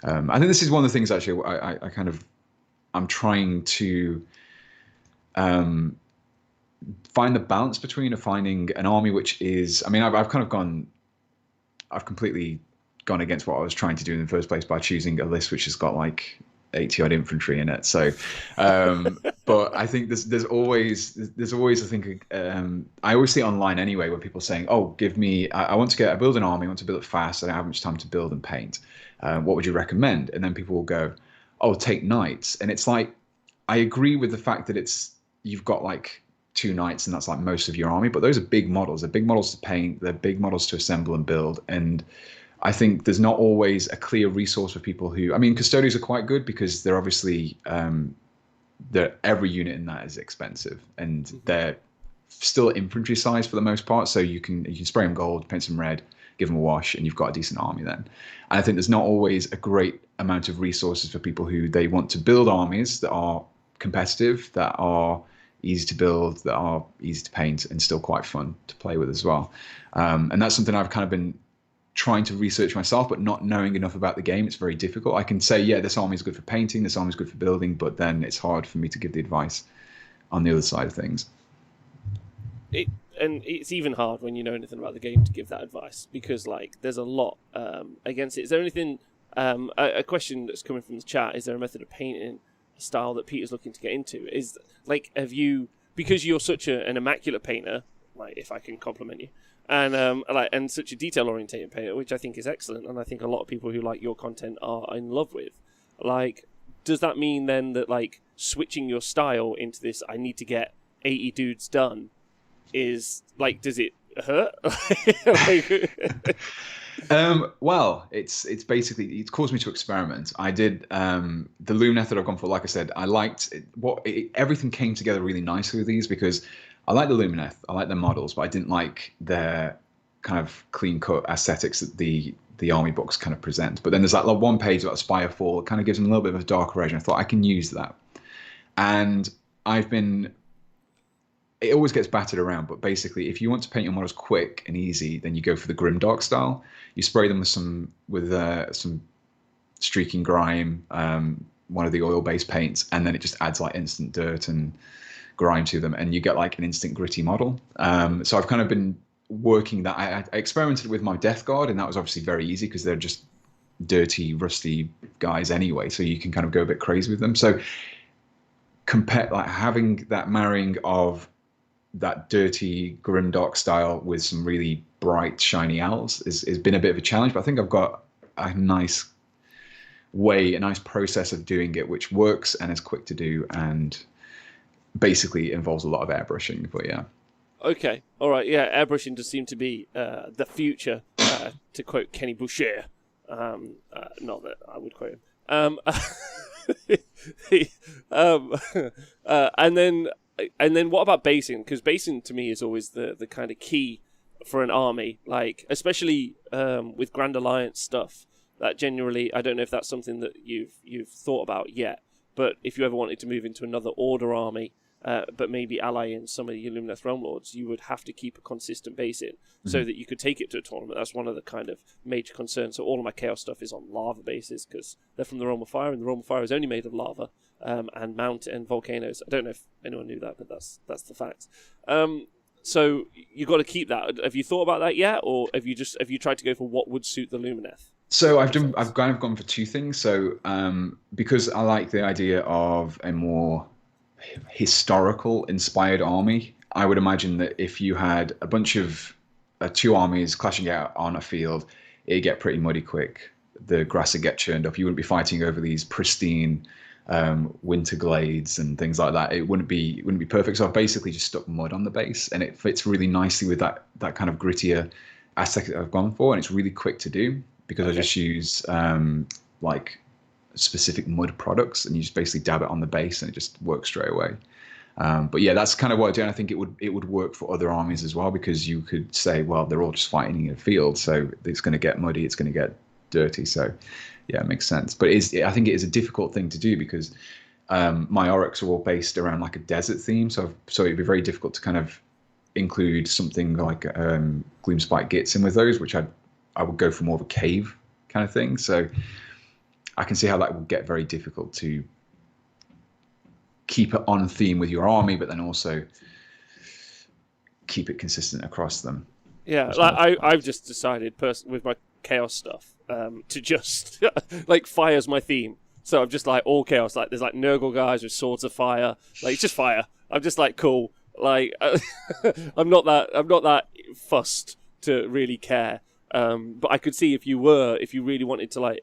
this is one of the things actually I'm trying to find the balance between finding an army which is, I mean, I've completely gone against what I was trying to do in the first place by choosing a list which has got like 80 odd infantry in it. So, but I think there's always I think I always see it online anyway when people saying, oh, give me, I want to build an army, I want to build it fast, I don't have much time to build and paint. What would you recommend? And then people will go, oh, take knights. And it's like, I agree with the fact that you've got like 2 knights and that's like most of your army, but those are big models. They're big models to paint, they're big models to assemble and build. And I think there's not always a clear resource for people who, I mean, custodians are quite good because they're obviously, every unit in that is expensive and they're still infantry size for the most part. So you can spray them gold, paint them red, give them a wash, and you've got a decent army then. And I think there's not always a great amount of resources for people who they want to build armies that are competitive, that are easy to build, that are easy to paint, and still quite fun to play with as well. And that's something I've kind of been trying to research myself, but not knowing enough about the game. It's very difficult. I can say, yeah, this army is good for painting, this army is good for building, but then it's hard for me to give the advice on the other side of things.
And it's even hard when you know anything about the game to give that advice, because like there's a lot against it. Is there anything, a question that's coming from the chat, is there a method of painting a style that Peter's looking to get into? Is like, because you're such an immaculate painter, like if I can compliment you, and such a detail-orientated painter, which I think is excellent, and I think a lot of people who like your content are in love with. Like, does that mean then that like switching your style into this, I need to get 80 dudes done, is like, does it hurt?
Well, it's basically, it's caused me to experiment. I did the loom method I've gone for. Like I said, I liked everything came together really nicely with these, because I like the Lumineth, I like their models, but I didn't like their kind of clean-cut aesthetics that the army books kind of present. But then there's that one page about Spirefall, it kind of gives them a little bit of a darker version. I thought I can use that. And it always gets battered around, but basically, if you want to paint your models quick and easy, then you go for the Grimdark style. You spray them with some streaking grime, one of the oil-based paints, and then it just adds like instant dirt and grime to them, and you get like an instant gritty model. So I've kind of been working that. I experimented with my Death Guard, and that was obviously very easy because they're just dirty, rusty guys anyway, so you can kind of go a bit crazy with them. So having that marrying of that dirty grimdark style with some really bright shiny owls has been a bit of a challenge, but I think I've got a nice process of doing it which works and is quick to do and basically involves a lot of airbrushing. But yeah,
okay, all right, yeah, airbrushing does seem to be the future, to quote Kenny Boucher. Not that I would quote him. And then what about basing? Because basing to me is always the kind of key for an army, like especially with Grand Alliance stuff. that generally, I don't know if that's something that you've thought about yet, but if you ever wanted to move into another Order army, but maybe ally in some of the Lumineth Realm Lords, you would have to keep a consistent base in so that you could take it to a tournament. That's one of the kind of major concerns. So all of my Chaos stuff is on lava bases because they're from the Realm of Fire, and the Realm of Fire is only made of lava and mountain and volcanoes. I don't know if anyone knew that, but that's the fact. So you got to keep that. Have you thought about that yet, or have you tried to go for what would suit the Lumineth?
So I've kind of gone for two things. So because I like the idea of a more historical inspired army, I would imagine that if you had a bunch of two armies clashing out on a field, it'd get pretty muddy quick. The grass would get churned up. You wouldn't be fighting over these pristine winter glades and things like that. It wouldn't be perfect. So I've basically just stuck mud on the base, and it fits really nicely with that kind of grittier aesthetic that I've gone for, and it's really quick to do because I just use like specific mud products, and you just basically dab it on the base and it just works straight away. But yeah, that's kind of what I do, and I think it would work for other armies as well, because you could say, well, they're all just fighting in a field, so it's going to get muddy, it's going to get dirty. So yeah, it makes sense. But I think it is a difficult thing to do because my Oryx are all based around like a desert theme, so it'd be very difficult to kind of include something like Gloomspite Gits in with those, which I would go for more of a cave kind of thing. So I can see how that would get very difficult to keep it on theme with your army, but then also keep it consistent across them.
Yeah, like I've just decided with my Chaos stuff to just like fire's my theme. So I'm just like all Chaos. Like there's like Nurgle guys with swords of fire. Like it's just fire. I'm just like cool. Like I'm not that fussed to really care. But I could see if you really wanted to like,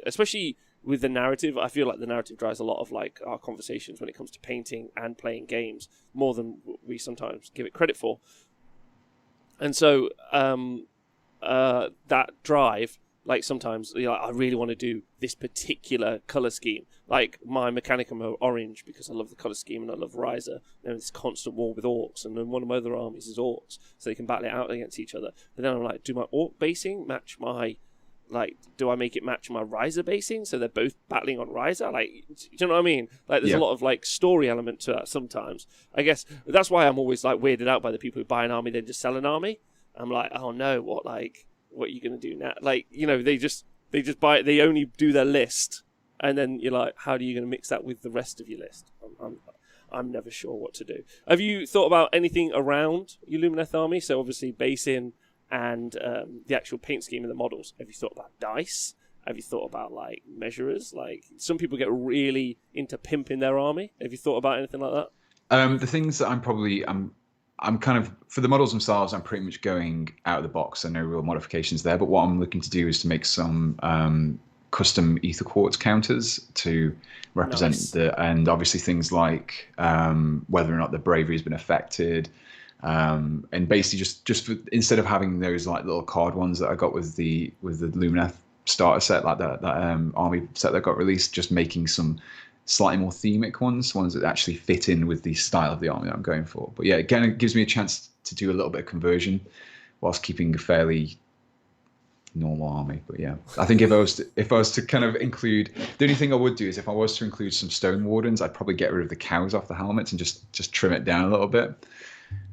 especially with the narrative, I feel like the narrative drives a lot of like our conversations when it comes to painting and playing games more than we sometimes give it credit for. And so that drive, like sometimes I really want to do this particular color scheme. Like my Mechanicum are orange because I love the color scheme and I love Ryza. There's this constant war with orcs, and then one of my other armies is orcs, so they can battle it out against each other. But then I'm like, do my orc basing match my, like, do I make it match my Ryza basing so they're both battling on Ryza? Like, do you know what I mean? Like, there's a lot of like story element to that sometimes. I guess that's why I'm always like weirded out by the people who buy an army then just sell an army. I'm like, oh no, what are you gonna do now? Like, you know, they just buy it. They only do their list, and then you're like, how are you gonna mix that with the rest of your list? I'm never sure what to do. Have you thought about anything around your Lumineth army? So obviously basing and the actual paint scheme of the models. Have you thought about dice? Have you thought about like measurers? Like some people get really into pimping their army. Have you thought about anything like that?
The things that I'm kind of, for the models themselves, I'm pretty much going out of the box. So no real modifications there. But what I'm looking to do is to make some custom ether quartz counters to represent and obviously things like whether or not the bravery has been affected. And basically just for, instead of having those like little card ones that I got with the Lumineth starter set, like that army set that got released, just making some slightly more themic ones that actually fit in with the style of the army that I'm going for. But yeah, again, it gives me a chance to do a little bit of conversion whilst keeping a fairly normal army. But yeah, I think if I was to kind of include, the only thing I would do is if I was to include some Stone Wardens, I'd probably get rid of the cows off the helmets and just trim it down a little bit.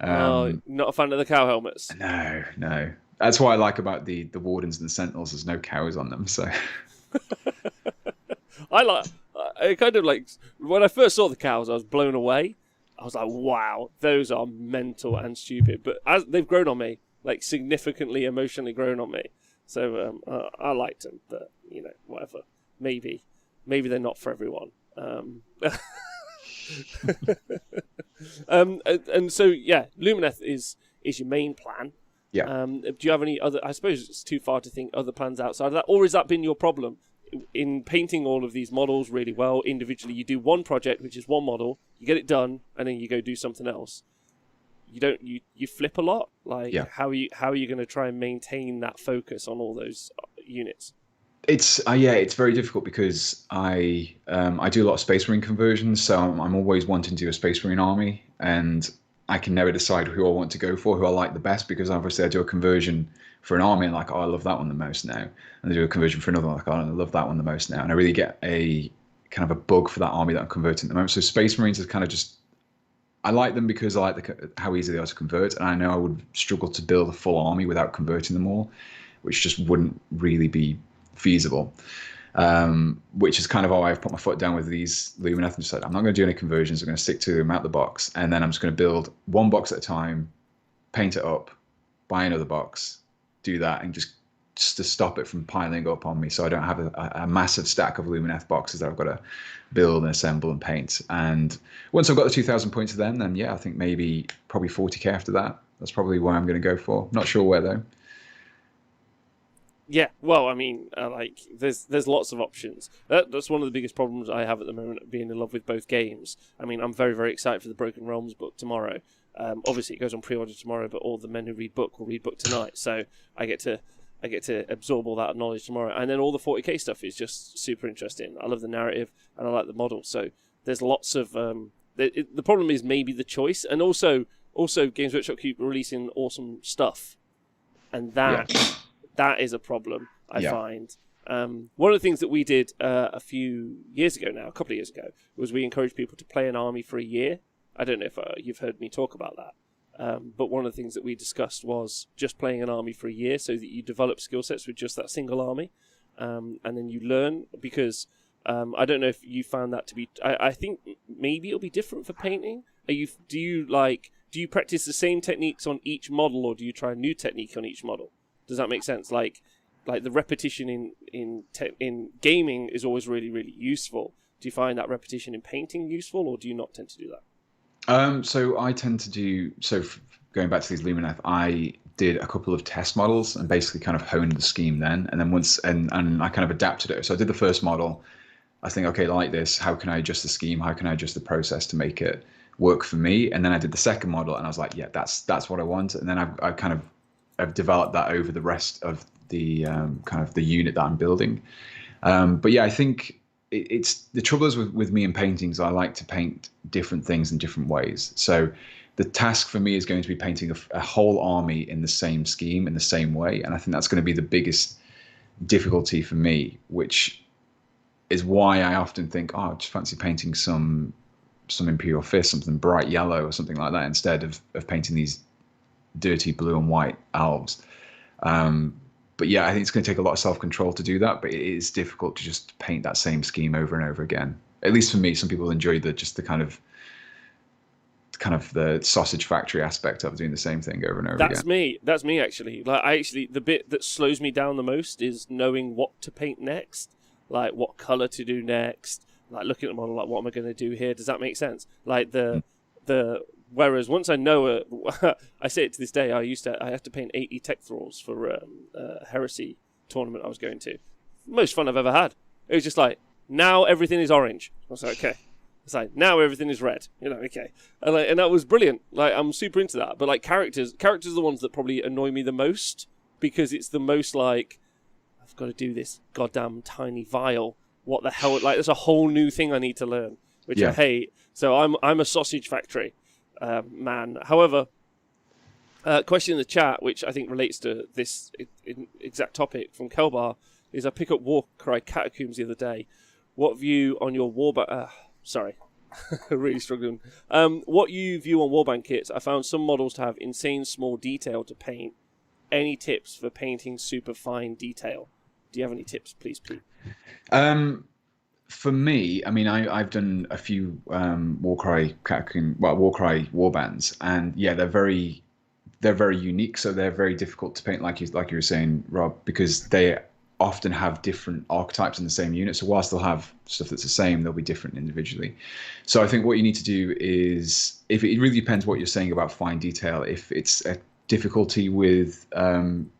Not a fan of the cow helmets.
No. That's what I like about the Wardens and the Sentinels. There's no cows on them, so.
I kind of like, when I first saw the cows, I was blown away. I was like, wow, those are mental and stupid. But as they've grown on me, like significantly emotionally grown on me. So I liked them, but you know, whatever. Maybe they're not for everyone. And so yeah, Lumineth is your main plan.
Yeah.
Do you have any other? I suppose it's too far to think other plans outside of that, or has that been your problem in painting all of these models really well individually? You do one project, which is one model, you get it done, and then you go do something else. You flip a lot. Like, how are you going to try and maintain that focus on all those units?
It's it's very difficult because I do a lot of Space Marine conversions, so I'm always wanting to do a Space Marine army, and I can never decide who I want to go for, who I like the best, because obviously I do a conversion for an army and like, oh, I love that one the most now. And I do a conversion for another one, like, oh, I love that one the most now. And I really get a kind of a bug for that army that I'm converting at the moment. So Space Marines is kind of just, I like them because I like how easy they are to convert. And I know I would struggle to build a full army without converting them all, which just wouldn't really be feasible. Which is kind of how I've put my foot down with these Lumineth and just said, I'm not going to do any conversions. I'm going to stick to them out the box. And then I'm just going to build one box at a time, paint it up, buy another box, do that, and just to stop it from piling up on me, so I don't have a massive stack of Lumineth boxes that I've got to build and assemble and paint. And once I've got the 2,000 points of them, then yeah, I think probably 40k after that. That's probably where I'm going to go for. Not sure where though.
Yeah, well, I mean, like there's lots of options. That's one of the biggest problems I have at the moment, being in love with both games. I mean, I'm very, very excited for the Broken Realms book tomorrow. Obviously, it goes on pre-order tomorrow, but all the men who read book will read book tonight. So I get to absorb all that knowledge tomorrow, and then all the 40k stuff is just super interesting. I love the narrative and I like the model. So there's lots of the problem is maybe the choice, and also Games Workshop keep releasing awesome stuff, and that is a problem I find. One of the things that we did a few years ago now, a couple of years ago, was we encouraged people to play an army for a year. I don't know if you've heard me talk about that. But one of the things that we discussed was just playing an army for a year so that you develop skill sets with just that single army. And then you learn, because I don't know if you found that to be... I think maybe it'll be different for painting. Do you practice the same techniques on each model, or do you try a new technique on each model? Does that make sense? Like the repetition in gaming is always really, really useful. Do you find that repetition in painting useful, or do you not tend to do that?
So I tend to do, going back to these Lumineth, I did a couple of test models and basically kind of honed the scheme then. And then and I kind of adapted it. So I did the first model. I think, okay, I like this. How can I adjust the scheme? How can I adjust the process to make it work for me? And then I did the second model and I was like, yeah, that's what I want. And then I've developed that over the rest of the kind of the unit that I'm building. But yeah, I think it's the trouble is with me in paintings, I like to paint different things in different ways. So the task for me is going to be painting a whole army in the same scheme, in the same way. And I think that's going to be the biggest difficulty for me, which is why I often think, oh, I just fancy painting some Imperial Fist, something bright yellow or something like that, instead of painting these dirty blue and white elves. But yeah, I think it's going to take a lot of self-control to do that, but it is difficult to just paint that same scheme over and over again. At least for me, some people enjoy the kind of the sausage factory aspect of doing the same thing over and over again.
That's me actually. The bit that slows me down the most is knowing what to paint next, like what color to do next, like looking at the model, like what am I going to do here? Does that make sense? Like whereas once I know I say it to this day, I had to paint 80 tech thralls for a heresy tournament I was going to. Most fun I've ever had. It was just like, now everything is orange. I was like, okay. It's like, now everything is red. Okay. And that was brilliant. Like, I'm super into that. But like characters are the ones that probably annoy me the most, because it's the most like, I've got to do this goddamn tiny vial. What the hell? Like, there's a whole new thing I need to learn, which I hate. So I'm a sausage factory. Man. However, question in the chat, which I think relates to this exact topic from Kelbar, is I pick up Warcry Catacombs the other day. What view on your sorry, really struggling. What you view on warband kits? I found some models to have insane small detail to paint. Any tips for painting super fine detail? Do you have any tips, please, Pete?
For me, I mean, I've done a few Warcry warbands, and yeah, they're very unique. So they're very difficult to paint, like you were saying, Rob, because they often have different archetypes in the same unit. So whilst they'll have stuff that's the same, they'll be different individually. So I think what you need to do is, if it really depends what you're saying about fine detail. If it's a difficulty with having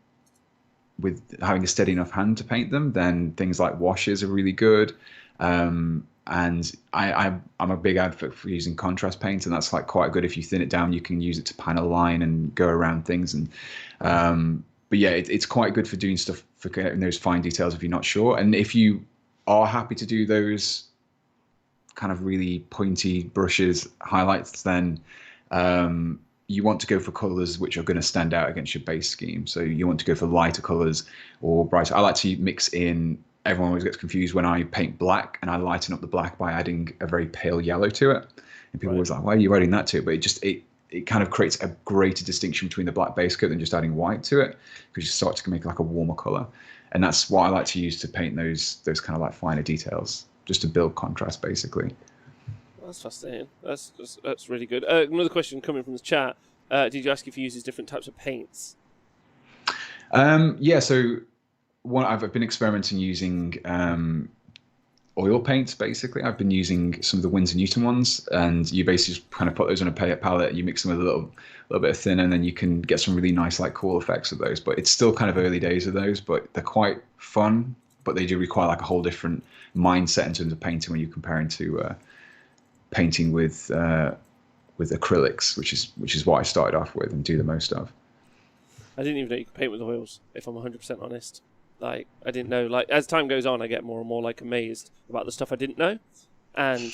a steady enough hand to paint them, then things like washes are really good. And I'm a big advocate for using contrast paint, and that's like quite good. If you thin it down, you can use it to panel line and go around things. And but yeah, it's quite good for doing stuff for getting those fine details if you're not sure. And if you are happy to do those kind of really pointy brushes, highlights, then You want to go for colors which are going to stand out against your base scheme. So you want to go for lighter colors or brighter. I like to mix in. Everyone always gets confused when I paint black and I lighten up the black by adding a very pale yellow to it. And people always like, why are you adding that to it? But it kind of creates a greater distinction between the black base coat than just adding white to it, because you start to make like a warmer color. And that's what I like to use to paint those kind of like finer details, just to build contrast, basically.
That's fascinating. That's really good. Another question coming from the chat. Did you ask if you use different types of paints?
Yeah, so I've been experimenting using oil paints, basically. I've been using some of the Winsor Newton ones, and you basically just kind of put those on a palette, you mix them with a little bit of thinner, and then you can get some really nice, like, cool effects of those. But it's still kind of early days of those, but they're quite fun, but they do require like a whole different mindset in terms of painting when you're comparing to painting with acrylics, which is what I started off with and do the most of.
I didn't even know you could paint with oils, if I'm 100% honest. Like, I didn't know. Like, as time goes on, I get more and more like amazed about the stuff I didn't know, and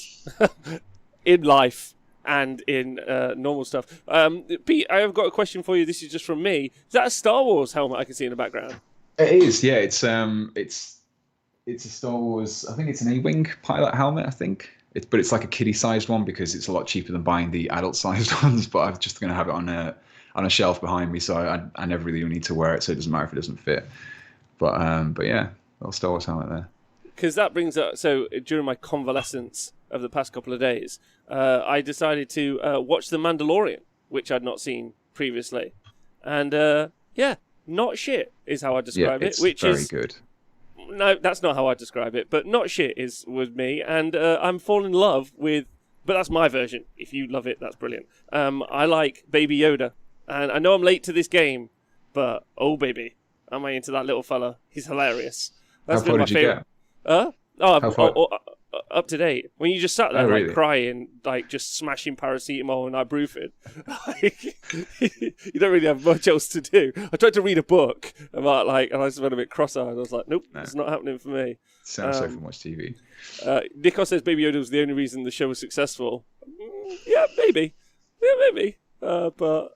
in life and in normal stuff. Pete, I have got a question for you. This is just from me. Is that a Star Wars helmet I can see in the background?
It is, yeah. It's a Star Wars. I think it's an A-wing pilot helmet. I think but it's like a kiddie-sized one because it's a lot cheaper than buying the adult-sized ones. But I'm just going to have it on a shelf behind me, so I never really need to wear it, so it doesn't matter if it doesn't fit. But yeah, little Star Wars helmet there.
Because that brings up, so during my convalescence of the past couple of days, I decided to watch The Mandalorian, which I'd not seen previously. And yeah, not shit is how I describe it. Which
very
is
good.
No, that's not how I describe it, but not shit is with me, and I'm falling in love with, but that's my version. If you love it, that's brilliant. I like Baby Yoda, and I know I'm late to this game, but oh baby, am I into that little fella? He's hilarious. That's
How far did you get?
Up to date. When you just sat there
really?
like crying, like just smashing paracetamol and ibuprofen, you don't really have much else to do. I tried to read a book about and I just went a bit cross-eyed. I was like, nope, it's not happening for me.
Sounds so from watch TV.
Nico says Baby Yoda was the only reason the show was successful. Yeah, maybe. But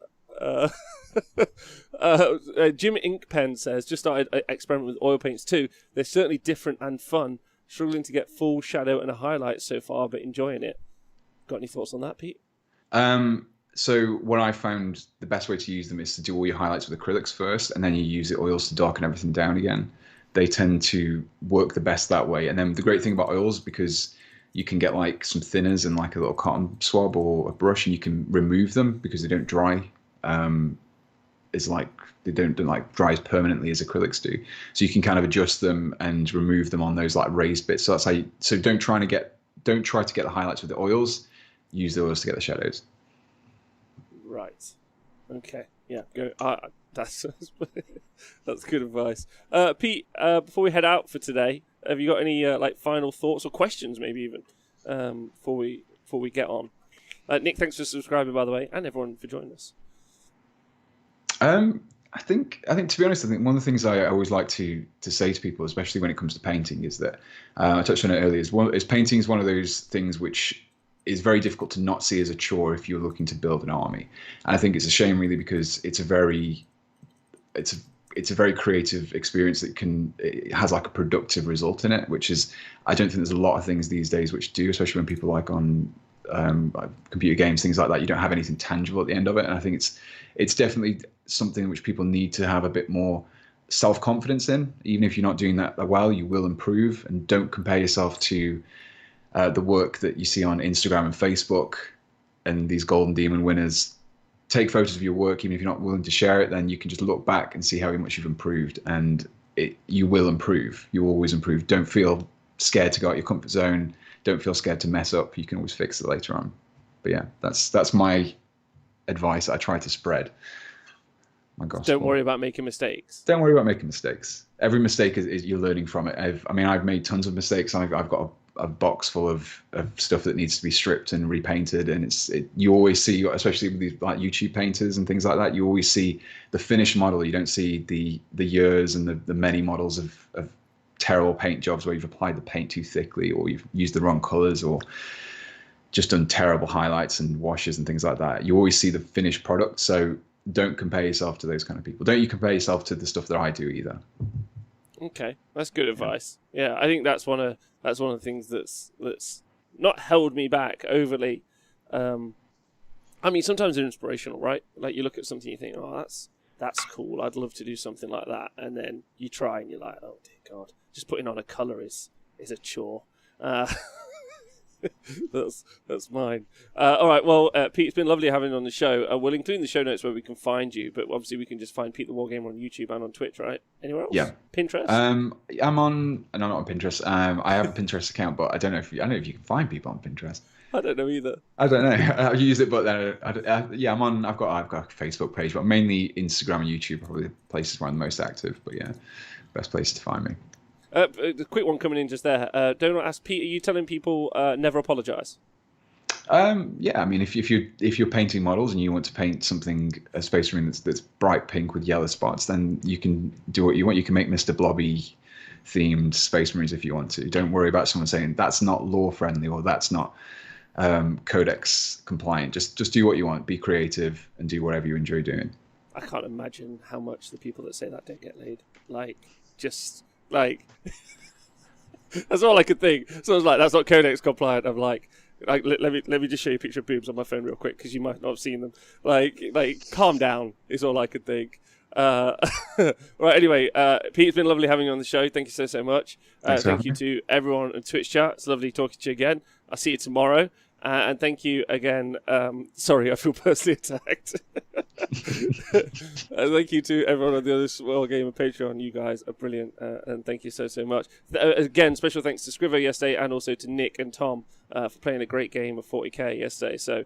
Jim Inkpen says, just started experimenting with oil paints too. They're certainly different and fun. Struggling to get full shadow and a highlight so far, but enjoying it. Got any thoughts on that, Pete?
So what I found the best way to use them is to do all your highlights with acrylics first, and then you use the oils to darken everything down again. They tend to work the best that way. And then the great thing about oils, because you can get like some thinners and like a little cotton swab or a brush, and you can remove them because they don't dry. They don't like dry as permanently as acrylics do. So you can kind of adjust them and remove them on those like raised bits. So that's how don't try to get the highlights with the oils. Use the oils to get the shadows.
Right. Okay. Yeah. Go. That's good advice. Pete, before we head out for today, have you got any final thoughts or questions, maybe even before we get on? Nick, thanks for subscribing, by the way, and everyone for joining us.
I think to be honest, I think one of the things I always like to say to people, especially when it comes to painting, is that I touched on it earlier. Is painting is one of those things which is very difficult to not see as a chore if you're looking to build an army. And I think it's a shame, really, because it's a very creative experience it has like a productive result in it, which is, I don't think there's a lot of things these days which do, especially when people like on computer games, things like that. You don't have anything tangible at the end of it, and I think it's definitely something which people need to have a bit more self-confidence in. Even if you're not doing that well, you will improve. And don't compare yourself to the work that you see on Instagram and Facebook and these Golden Demon winners. Take photos of your work, even if you're not willing to share it. Then you can just look back and see how much you've improved, and you will improve. You always improve. Don't feel scared to go out your comfort zone. Don't feel scared to mess up. You can always fix it later on. But yeah, that's my advice I try to spread. My gospel.
Don't worry about making mistakes.
Don't worry about making mistakes. Every mistake is you're learning from it. I've made tons of mistakes. I've got a box full of stuff that needs to be stripped and repainted, and you always see, especially with these like YouTube painters and things like that, you always see the finished model. You don't see the years and the many models of terrible paint jobs where you've applied the paint too thickly, or you've used the wrong colors, or just done terrible highlights and washes and things like that. You always see the finished product, so don't compare yourself to those kind of people. Don't you compare yourself to the stuff that I do either.
Okay, that's good advice. Yeah, I think that's one of the things that's not held me back overly. I mean, sometimes they're inspirational, right? Like you look at something, you think, oh, that's cool. I'd love to do something like that, and then you try, and you're like, oh dear God, just putting on a color is a chore. That's mine. All right, well, Pete, it's been lovely having you on the show. We'll include in the show notes where we can find you, but obviously we can just find Pete the Wargamer on YouTube and on Twitch, right? Anywhere else?
Yeah.
Pinterest?
I'm on. No, not on Pinterest. I have a Pinterest account, but I don't know if you can find people on Pinterest.
I don't know either.
I don't know. I've used it, but yeah, I'm on. I've got a Facebook page, but mainly Instagram and YouTube, probably the places where I'm the most active. But yeah, best place to find me.
The quick one coming in just there. Don't ask Pete. Are you telling people never apologise?
Yeah, I mean, if you're painting models and you want to paint something, a space marine that's bright pink with yellow spots, then you can do what you want. You can make Mr. Blobby themed space marines if you want to. Don't worry about someone saying that's not lore friendly or that's not codex compliant. Just do what you want. Be creative and do whatever you enjoy doing.
I can't imagine how much the people that say that don't get laid. That's all I could think. So I was like, that's not codex compliant. I'm like let me just show you a picture of boobs on my phone real quick because you might not have seen them. Like calm down is all I could think. Right, anyway, Pete, it's been lovely having you on the show. Thank you so much. Thank you to everyone on Twitch chat. It's lovely talking to you again. I'll see you tomorrow. And thank you again. Sorry, I feel personally attacked. And thank you to everyone on the other Wargamer Patreon. You guys are brilliant. And thank you so much. Again, special thanks to Scrivo yesterday and also to Nick and Tom for playing a great game of 40k yesterday. So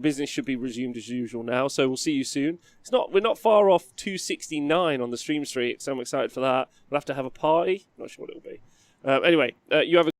business should be resumed as usual now. So we'll see you soon. We're not far off 269 on the stream streak, so I'm excited for that. We'll have to have a party. Not sure what it'll be. Anyway, you have a